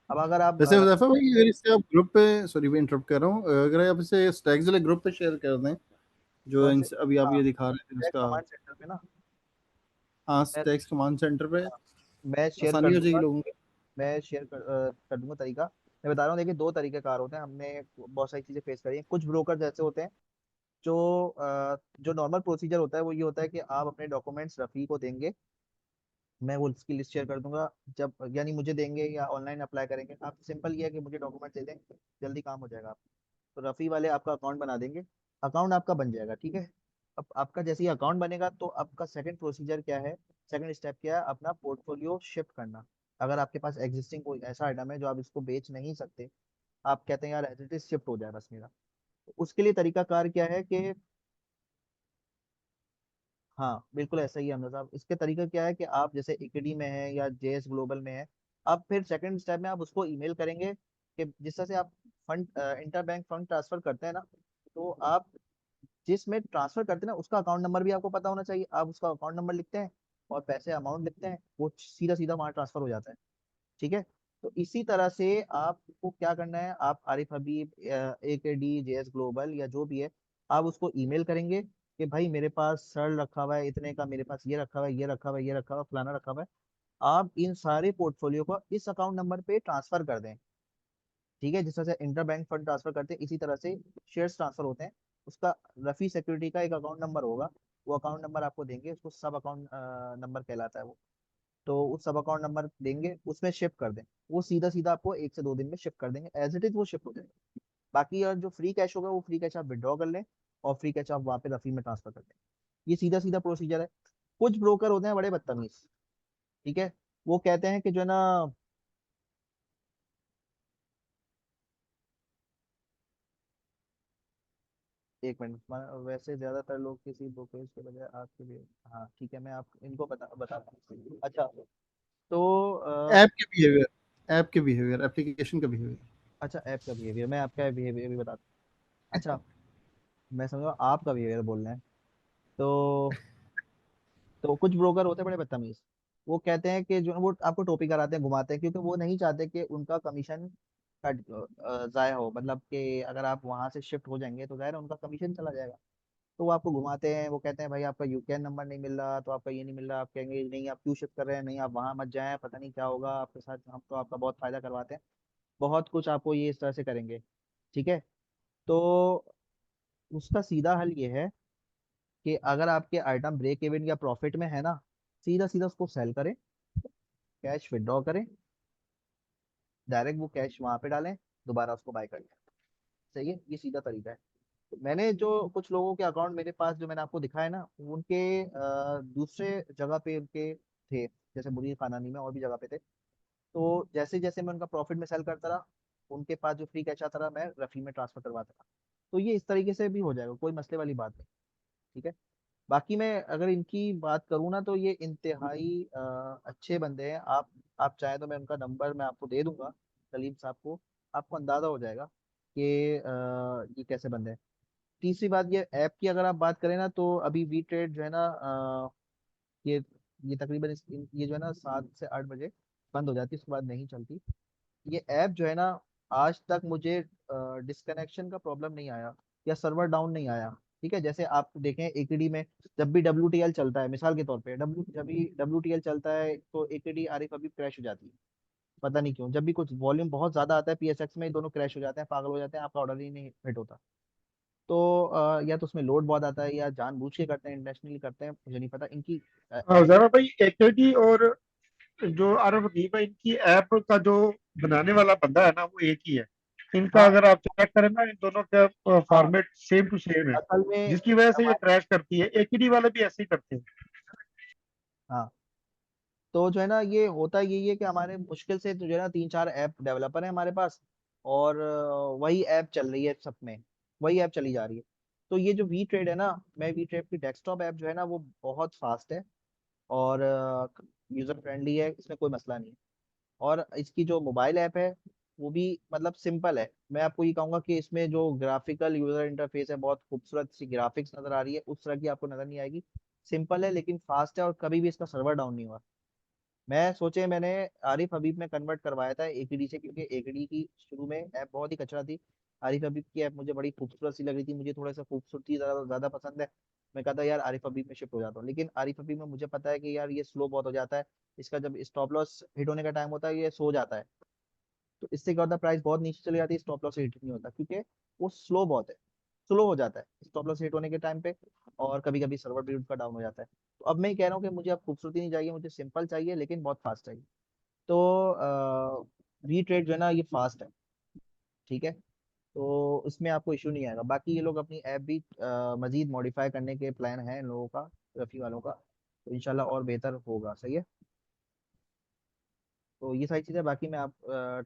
अब अगर आप वैसे हुजैफा भाई, अगर इसे आप ग्रुप पे, सॉरी मैं इंटरप्ट कर रहा हूँ, अगर आप इसे स्टैक्स वाले ग्रुप पे शेयर कर दें, जो कौन से, अभी आप हाँ ये दिखा रहे थे उसका, कमांड सेंटर पे ना, हाँ मैं स्टैक्स कमांड सेंटर पे, मैं शेयर कर आसानी हो जाएगी दूंगा। लोगों की। मैं शेयर कर दूंगा तरीका। मैं बता रहा हूँ देखिए दो तरीके कार होते हैं, हमने बहुत सारी चीजें फेस करी हैं। कुछ ब्रोकर ऐसे होते हैं जो नॉर्मल प्रोसीजर होता है वो ये होता है कि आप अपने डॉक्यूमेंट्स रफ़ी को देंगे, मैं वो उसकी लिस्ट शेयर कर दूंगा। जब यानी मुझे देंगे या ऑनलाइन अप्लाई करेंगे, आप सिंपल ये है कि मुझे डॉक्यूमेंट दे दें, जल्दी काम हो जाएगा। आप तो रफ़ी वाले आपका अकाउंट बना देंगे, अकाउंट आपका बन जाएगा। ठीक है, अब आपका जैसे ही अकाउंट बनेगा तो आपका सेकंड प्रोसीजर क्या है, सेकंड स्टेप क्या है, अपना पोर्टफोलियो शिफ्ट करना। अगर आपके पास एग्जिस्टिंग कोई ऐसा आइटम है जो आप इसको बेच नहीं सकते, आप कहते हैं यार एज इट इज शिफ्ट हो जाए बस मेरा, तो उसके लिए तरीकाकार क्या है कि हाँ बिल्कुल ऐसा ही है हमजा साहब। इसके तरीका क्या है कि आप जैसे इक्विटी में है या JS ग्लोबल में है, आप फिर सेकंड स्टेप में आप उसको ईमेल करेंगे कि जिस तरह से आप fund inter bank fund transfer करते हैं ना, तो आप जिसमें ट्रांसफर करते हैं ना उसका अकाउंट नंबर भी आपको पता होना चाहिए। आप उसका अकाउंट नंबर लिखते हैं और पैसे अमाउंट लिखते हैं, वो सीधा सीधा वहां ट्रांसफर हो जाता है। ठीक है, तो इसी तरह से आपको क्या करना है, आप आरिफ हबीब, AKD, JS ग्लोबल या जो भी है, आप उसको ईमेल करेंगे कि भाई मेरे पास सर रखा हुआ है इतने का, मेरे पास ये रखा हुआ है, ये रखा हुआ है, ये रखा हुआ है, फलाना रखा हुआ है, आप इन सारे पोर्टफोलियो को इस अकाउंट नंबर पे ट्रांसफर कर दें। ठीक है, जिस तरह से इंटर बैंक फंड ट्रांसफर करते हैं इसी तरह से शेयर्स ट्रांसफर होते हैं। उसका रफी सिक्योरिटी का एक अकाउंट नंबर होगा, वो अकाउंट नंबर आपको देंगे, उसको सब अकाउंट नंबर कहलाता है वो। तो उस सब अकाउंट नंबर देंगे, उसमें शिफ्ट कर दें, वो सीधा सीधा आपको 1 से 2 दिन में शिफ्ट कर देंगे, एज इट इज वो शिफ्ट हो जाएगा। बाकी और जो फ्री कैश होगा वो फ्री कैश आप विड्रॉ कर लें और फ्री कैश आप वहाँ पे रफी में ट्रांसफर कर दें। ये सीधा सीधा प्रोसीजर है। कुछ ब्रोकर होते हैं बड़े बदतमीज, ठीक है, वो कहते हैं कि जो है ना, एक मिनट, वैसे ज्यादातर लोग किसी ब्रोकरेज के बजाय आपके लिए, हाँ ठीक है, मैं आप इनको बताता हूँ। अच्छा, तो ऐप के बिहेवियर, एप्लीकेशन का बिहेवियर। अच्छा ऐप का बिहेवियर, मैं आपका बिहेवियर भी बताता हूँ। अच्छा, मैं समझा आपका बिहेवियर बोल रहे हैं। तो कुछ ब्रोकर होते हैं बड़े बदतमीज, वो कहते हैं कि जो वो आपको टोपी कराते हैं, घुमाते हैं, क्योंकि वो नहीं चाहते कि उनका कमीशन कट जाया हो, मतलब कि अगर आप वहां से शिफ्ट हो जाएंगे तो जाहिर है उनका कमीशन चला जाएगा। तो वो आपको घुमाते हैं, वो कहते हैं भाई आपका यूकेएन नंबर नहीं मिल रहा, तो आपका ये नहीं मिल रहा, आप कहेंगे नहीं आप क्यों शिफ्ट कर रहे हैं, नहीं आप वहां मत जाएं, पता नहीं क्या होगा आपके साथ, हम तो आपका बहुत फायदा करवाते हैं, बहुत कुछ आपको ये इस तरह से करेंगे। ठीक है, तो उसका सीधा हल ये है कि अगर आपके आइटम ब्रेक इवन या प्रॉफिट में है ना, सीधा सीधा उसको सेल करें, कैश विड्रॉ करें, डायरेक्ट वो कैश वहां पे डालें, दोबारा उसको बाय कर लें। सही है, ये सीधा तरीका है। मैंने जो कुछ लोगों के अकाउंट मेरे पास जो मैंने आपको दिखाया ना, उनके दूसरे जगह पे उनके थे, जैसे मुनीर खानानी में और भी जगह पे थे। तो जैसे जैसे मैं उनका प्रॉफिट में सेल करता रहा, उनके पास जो फ्री कैश आता रहा मैं रफी में ट्रांसफर करवाता रहा। तो ये इस तरीके से भी हो जाएगा, कोई मसले वाली बात नहीं। ठीक है, बाकी मैं अगर इनकी बात करूँ ना, तो ये इंतहाई अच्छे बंदे हैं। आप चाहें तो मैं उनका नंबर मैं आपको दे दूंगा, सलीम साहब को, आपको अंदाजा हो जाएगा कि ये कैसे बंदे हैं। तीसरी बात, ये ऐप की अगर आप बात करें ना, तो अभी वी ट्रेड जो है ना, ये ये तकरीबन ये जो है ना 7 से 8 बजे बंद हो जाती है, उसके बाद नहीं चलती। ये ऐप जो है ना, आज तक मुझे डिस्कनेक्शन का प्रॉब्लम नहीं आया या सर्वर डाउन नहीं आया। ठीक है, जैसे आप देखें एकेडी में जब भी WTL चलता है, मिसाल के तौर पे जब भी WTL चलता है तो एकेडी आरिफ अभी क्रैश हो जाती है, पता नहीं क्यों। जब भी कुछ वॉल्यूम बहुत ज्यादा आता है PSX में, दोनों क्रैश हो जाते हैं, पागल हो जाते हैं, आपका ऑर्डर ही नहीं हिट होता। तो या तो उसमें लोड बहुत आता है, या जानबूझ के करते हैं, इंटेंशनली करते हैं, मुझे नहीं पता इनकी ऐप में। जरा भाई एकेडी और जो आरफ हकीम है, इनकी ऐप का जो बनाने वाला बंदा है ना, वो एक ही है। इनका हाँ अगर आप चेक करें ना, इन दोनों का हाँ, फॉर्मेट सेम टू सेम है, असल में जिसकी वजह से ये हमारे, क्रैश करती है। एकेडी वाले भी ऐसे ही करते हैं। हाँ, तो जो है ना ये होता यही है कि हमारे मुश्किल से तो जो है ना 3 4 ऐप डेवलपर हैं हमारे पास, और वही ऐप चल रही है सब में, वही ऐप चली जा रही है। तो ये जो वी ट्रेड है ना, मैं वी ट्रेड की डेस्कटॉप ऐप जो है ना वो बहुत फास्ट है, और यूजर फ्रेंडली है, इसमें कोई मसला नहीं है। और इसकी जो मोबाइल ऐप है वो भी मतलब सिंपल है। मैं आपको ये कहूंगा कि इसमें जो ग्राफिकल यूजर इंटरफेस है, बहुत खूबसूरत सी ग्राफिक्स नजर आ रही है, उस तरह की आपको नजर नहीं आएगी। सिंपल है लेकिन फास्ट है, और कभी भी इसका सर्वर डाउन नहीं हुआ। मैंने आरिफ हबीब में कन्वर्ट करवाया था एकेडी से, क्योंकि एकेडी की शुरू में ऐप बहुत ही कचरा थी। आरिफ हबीब की ऐप मुझे बड़ी खूबसूरत सी लग रही थी, मुझे थोड़ा सा खूबसूरती ज्यादा ज्यादा पसंद है। मैं कहता यार आरिफ हबीब में शिफ्ट हो जाता हूँ, लेकिन आरिफ हबीब में मुझे पता है कि यार ये स्लो बहुत हो जाता है, इसका जब स्टॉप लॉस हिट होने का टाइम होता है ये सो जाता है। तो इससे क्या होता है, प्राइस बहुत नीचे चली जाती है, स्टॉप लॉस हिट नहीं होता, क्योंकि वो स्लो बहुत है, स्लो हो जाता है स्टॉप लॉस हिट होने के टाइम पे। और कभी कभी सर्वर भी उनका डाउन हो जाता है। तो अब मैं ये कह रहा हूँ कि मुझे अब खूबसूरती नहीं चाहिए, मुझे सिंपल चाहिए लेकिन बहुत फास्ट चाहिए। तो वी ट्रेड जो है ना ये फास्ट है। ठीक है, तो इसमें आपको इशू नहीं आएगा। बाकी ये लोग अपनी ऐप भी मजीद मॉडिफाई करने के प्लान है इन लोगों का, रफ़ी वालों का, तो इंशाल्लाह और बेहतर होगा। सही है, तो ये सारी चीज़ें। बाकी मैं आप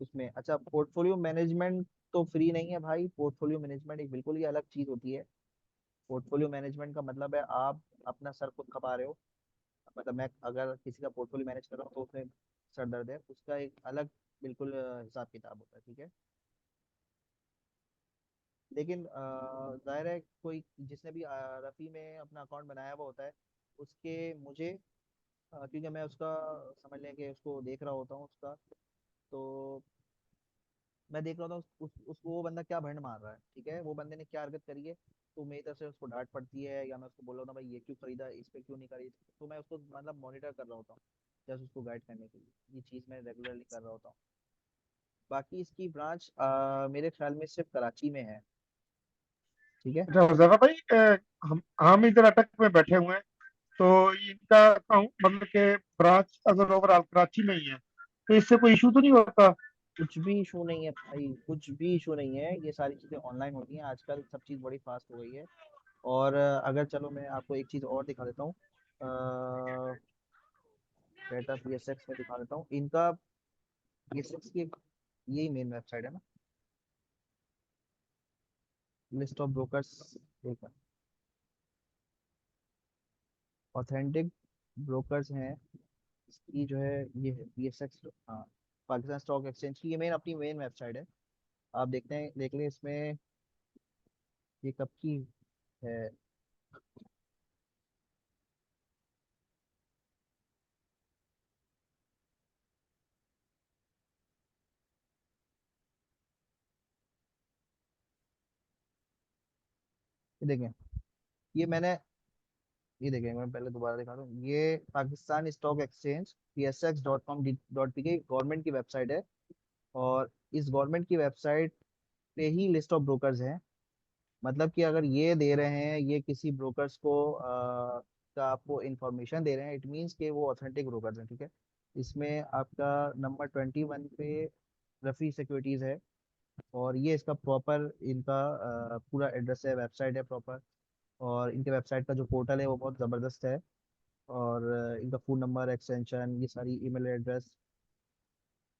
उसमें, अच्छा, पोर्टफोलियो मैनेजमेंट तो फ्री नहीं है भाई। पोर्टफोलियो मैनेजमेंट एक बिल्कुल ही अलग चीज़ होती है। पोर्टफोलियो मैनेजमेंट का मतलब है आप अपना सर खुद खपा रहे हो। मतलब मैं अगर किसी का पोर्टफोलियो मैनेज कर रहा हूँ तो उसमें सर दर्द है, उसका एक अलग बिल्कुल हिसाब किताब होता है। ठीक है, लेकिन जाहिर है कोई जिसने भी रफ़ी में अपना अकाउंट बनाया हुआ होता है, उसके मुझे क्योंकि मैं उसका समझ लें कि उसको देख रहा होता हूँ उसका, तो मैं देख रहा था उसको वो बंदा क्या भंड मार रहा है। ठीक है, वो बंदे ने क्या हरकत करी है, तो मेरी तरफ से उसको डांट पड़ती है, या मैं उसको बोल रहा हूँ भाई ये क्यों खरीदा, इस पे क्यों नहीं खरीद। तो मैं उसको मतलब मॉनिटर कर रहा होता हूँ, जस्ट उसको गाइड करने के लिए, ये चीज़ मैं रेगुलरली कर रहा होता हूँ। बाकी इसकी ब्रांच मेरे ख्याल में सिर्फ कराची में है। ठीक है, अच्छा जरा भाई, हम इधर अटक में बैठे हुए हैं, तो इनका मतलब के ब्रांच अगर ओवरऑल कराची में ही है, तो इससे कोई इशू तो नहीं होता? कुछ भी इशू नहीं है भाई, कुछ भी इशू नहीं है, ये सारी चीज़ें ऑनलाइन होती हैं आजकल, सब चीज़ बड़ी फास्ट हो गई है। और अगर चलो मैं आपको एक चीज़ और दिखा देता हूँ, डेटा PSX में दिखा देता हूँ इनका। PSX की यही मेन वेबसाइट है ना, लिस्ट ऑफ ब्रोकर्स, एक ऑथेंटिक ब्रोकर्स हैं इसकी जो है, ये है PSX, हाँ, पाकिस्तान स्टॉक एक्सचेंज की ये मेन अपनी मेन वेबसाइट है। आप देखते हैं, देख लें इसमें ये कब की है। ये देखें, ये मैंने, ये देखें, मैं पहले दोबारा दिखा दूँ, ये Pakistan stock exchange PSX.com.pk government की वेबसाइट है। और इस गवर्नमेंट की वेबसाइट पे ही लिस्ट ऑफ ब्रोकर्स हैं। मतलब कि अगर ये दे रहे हैं, ये किसी ब्रोकर्स को का आपको इंफॉर्मेशन दे रहे हैं, इट मीन्स कि वो ऑथेंटिक ब्रोकर्स हैं, ठीक है। इसमें आपका नंबर 21 पे रफ़ी सिक्योरिटीज़ है। और ये इसका प्रॉपर इनका पूरा एड्रेस है, वेबसाइट है प्रॉपर। और इनके वेबसाइट का जो पोर्टल है वो बहुत ज़बरदस्त है। और इनका फ़ोन नंबर, एक्सटेंशन, ये सारी ईमेल एड्रेस,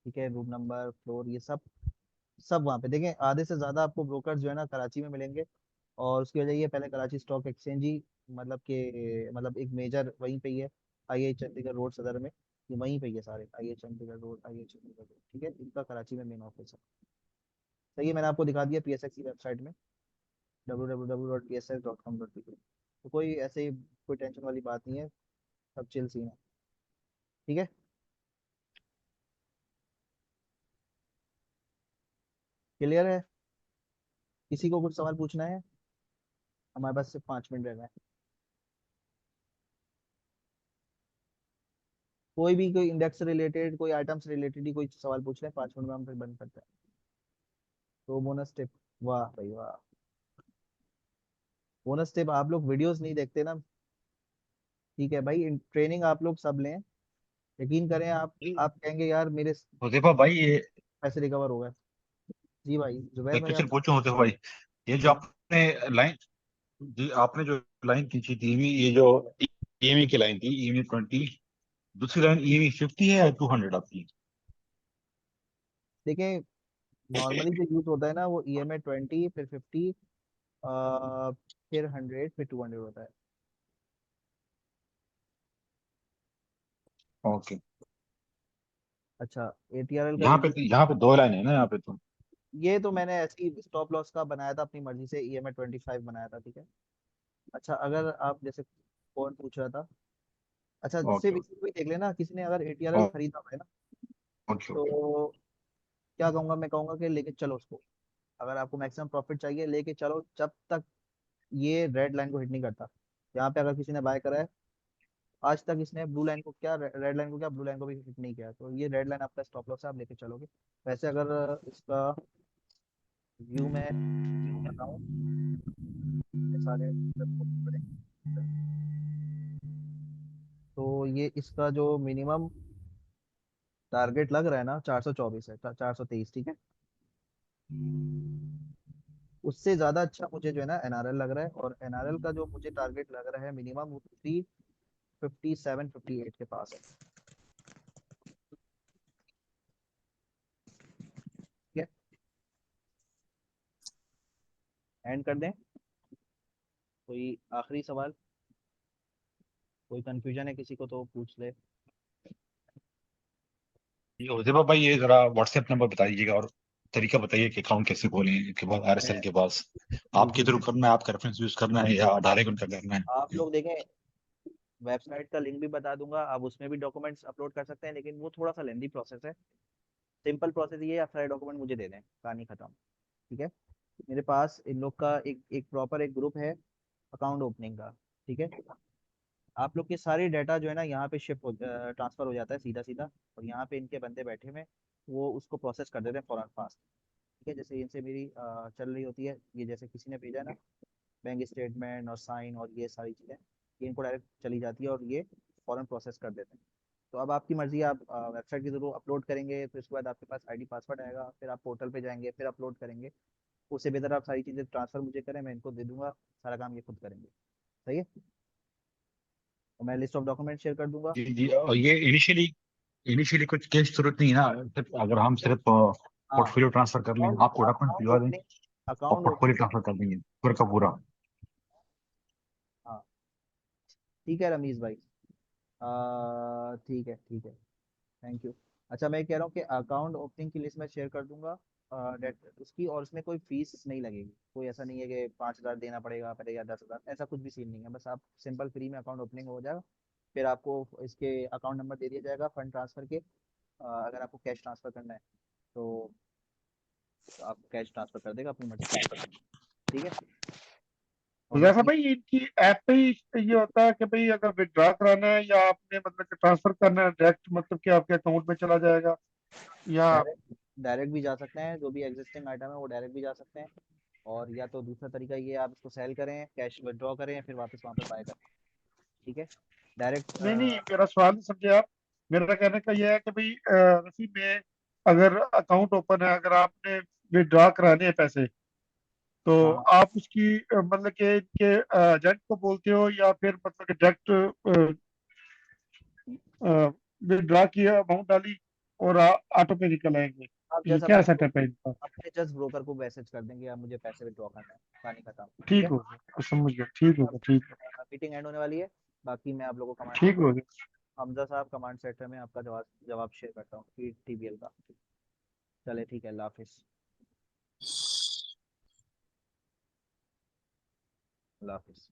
ठीक है, रूम नंबर, फ्लोर, ये सब सब वहाँ पे देखें। आधे से ज़्यादा आपको ब्रोकर्स जो है ना कराची में मिलेंगे। और उसकी वजह ये, पहले कराची स्टॉक एक्सचेंज ही मतलब कि मतलब एक मेजर वहीं पे ही है, IH चंडीगढ़ रोड सदर में। ये वहीं पे ही है सारे, IH Chandigarh road, IH Chandigarh road, ठीक है, इनका कराची में मेन ऑफिस है। सही है, मैंने आपको दिखा दिया PSX की वेबसाइट में, www.psx.com.pk। तो कोई ऐसे कोई टेंशन वाली बात नहीं है, सब चिल सीन है, ठीक है। क्लियर है? किसी को कुछ सवाल पूछना है? हमारे पास सिर्फ 5 मिनट रह गए हैं। कोई भी, कोई इंडेक्स से रिलेटेड, कोई आइटम से रिलेटेड ही कोई सवाल पूछ लें, 5 मिनट में हम फिर बंद करते हैं। तो बोनस टिप, वाह भाई वाह। बोनस टिप, आप लोग वीडियोस नहीं देखते ना, ठीक है भाई, ट्रेनिंग आप लोग सब लें, यकीन करें आप कहेंगे यार मेरे हुजैफा भाई, ये पैसे रिकवर हो गए। जी भाई जुबैर एक भाई, क्वेश्चन आप पूछूं हुजैफा भाई? ये जो जी आपने लाइन, जी आपने जो लाइन खींची थी, ये जो ईएमई की लाइन थी, EMI 20, दूसरी लाइन EMI 50 है या 200 आपकी? देखें, नॉर्मली जो यूज होता है ना वो EMI 20, फिर 50, फिर 100, फिर 200 होता है। ओके। अच्छा, ATRL का यहाँ पे रिव्यू, यहाँ पे दो लाइन है ना, यहाँ पे तो। ये तो मैंने ऐसी स्टॉप लॉस का बनाया था अपनी मर्जी से, EMI 25 बनाया था, ठीक है। अच्छा, अगर आप जैसे, कौन पूछ रहा था, अच्छा ओके सिर्फ इसी को ही देख लेना, किसी ने अगर ATRL खरीदा हुआ है ना, ओके ओके। तो क्या कहूंगा, मैं कहूंगा कि लेके चलो उसको। अगर आपको मैक्सिमम प्रॉफिट चाहिए, लेके चलो जब तक ये रेड लाइन को हिट नहीं करता। यहाँ पे अगर किसी ने बाय करा है, आज तक इसने ब्लू लाइन को क्या, रेड लाइन को क्या, ब्लू लाइन को भी हिट नहीं किया, तो ये रेड लाइन आपका स्टॉप लॉस है, आप लेके चलोगे। वैसे अगर इसका व्यू में बताऊं, ये सारे तो ये इसका जो मिनिमम टारगेट लग रहा है ना, 424 है, 423, ठीक है। उससे ज्यादा अच्छा मुझे जो है ना NRL लग रहा है, और NRL का जो मुझे टारगेट लग रहा है मिनिमम, वो 357-58 के पास है, ठीक है। एंड कर दें? कोई आखिरी सवाल, कोई कंफ्यूजन है किसी को तो पूछ ले। ये हुजैफा भाई, ये जरा व्हाट्सएप नंबर बता दीजिएगा, और तरीका बताइए कि अकाउंट कैसे खोलें के बाद RSL मैं के पास। आपके बिल्कुल थ्रू बिल्कुल, करना है, आपका रेफरेंस यूज करना है, या डायरेक्ट उनका करना आप है? लोग देखें, वेबसाइट का लिंक भी बता दूंगा, आप उसमें भी डॉक्यूमेंट्स अपलोड कर सकते हैं, लेकिन वो थोड़ा सा लेंदी प्रोसेस है। सिंपल प्रोसेस ये है, आप सारे डॉक्यूमेंट मुझे दे दें, कहानी खत्म, ठीक है। मेरे पास इन लोग का एक एक प्रॉपर एक ग्रुप है अकाउंट ओपनिंग का, ठीक है। आप लोग के सारे डाटा जो है ना यहाँ पे शिफ्ट हो, ट्रांसफर हो जाता है सीधा सीधा। और यहाँ पे इनके बंदे बैठे हुए हैं, वो उसको प्रोसेस कर देते हैं फौरन फास्ट, ठीक है। जैसे इनसे मेरी चल रही होती है, ये जैसे किसी ने भेजा है ना बैंक स्टेटमेंट और साइन और ये सारी चीज़ें, ये इनको डायरेक्ट चली जाती है और ये फौरन प्रोसेस कर देते हैं। तो अब आपकी मर्जी है, आप वेबसाइट के थ्रू अपलोड करेंगे, फिर उसके बाद आपके पास आईडी पासवर्ड आएगा, फिर आप पोर्टल पे जाएंगे, फिर अपलोड करेंगे। उससे बेहतर आप सारी चीज़ें ट्रांसफर मुझे करें, मैं इनको दे दूंगा, सारा काम ये खुद करेंगे। सही है, और मैं लिस्ट ऑफ डॉक्यूमेंट शेयर कर दूंगा। जी जी। और ये इनिशियली कुछ कैश जरूरत नहीं है ना, सिर्फ अगर हम सिर्फ हाँ, पोर्टफोलियो ट्रांसफर कर लें, आपको डॉक्यूमेंट अकाउंट भिजवा दें ओपनिंग, और अकाउंट पोर्टफोलियो ओपनिंग। ट्रांसफर कर देंगे पूरा का पूरा। हाँ, ठीक है रमीज भाई। ठीक है, ठीक है, थैंक यू। अच्छा, मैं कह रहा हूँ कि अकाउंट ओपनिंग की लिस्ट मैं शेयर कर दूंगा, उसकी, और उसमें कोई फीस नहीं लगेगी। कोई ऐसा नहीं है कि 5,000 देना पड़ेगा पहले या 10,000, ऐसा कुछ भी सीन नहीं है। बस आप सिंपल फ्री में अकाउंट ओपनिंग हो जाएगा। फिर आपको इसके अकाउंट नंबर दे दिया जाएगा फंड ट्रांसफर के, अगर आपको कैश ट्रांसफर करना है तो आप कैश ट्रांसफर कर देगा अपनी मर्जी से। ठीक है, और हुजैफा बाकी भाई, इनकी ऐप पे ही ये होता है कि भाई अगर विड्रॉ कराना है या आपने मतलब कि ट्रांसफर करना है, डायरेक्ट मतलब कि आपके अकाउंट में चला जाएगा, या डायरेक्ट डायरेक्ट भी जा सकते हैं, जो भी एग्जिस्टिंग आइटम है वो डायरेक्ट भी जा सकते हैं। और या तो दूसरा तरीका ये है, आप इसको सेल करें, कैश विड्रॉ करें, फिर वापस वहाँ पे बाय करें। ठीक है, डायरेक्ट। नहीं नहीं, मेरा सवाल नहीं समझे आप। मेरा कहने का यह है कि भाई रफी में अगर अकाउंट ओपन है, अगर आपने विड्रॉ कराने हैं पैसे, तो हाँ हाँ, आप उसकी मतलब कि इनके एजेंट को बोलते हो या फिर मतलब कि डायरेक्ट विड्रॉ किया, अमाउंट डाली और ऑटो पे निकल आएंगे? आप ये जैसा क्या अपने सेटअप है इनका? अपने जस्ट ब्रोकर को मैसेज कर देंगे, आप मुझे पैसे विड्रॉ करना है, कहानी खत्म। ठीक ठीक है, हो गया, समझ गया, ठीक हो अब गया, ठीक है, मीटिंग एंड होने वाली है। बाकी मैं आप लोगों को कमांड ठीक सेंटर, हो गया। हमजा साहब कमांड सेंटर में आपका जवाब जवाब शेयर करता हूँ TBL का। चले ठीक है, अल्लाह हाफिज़। अल्लाह हाफिज़।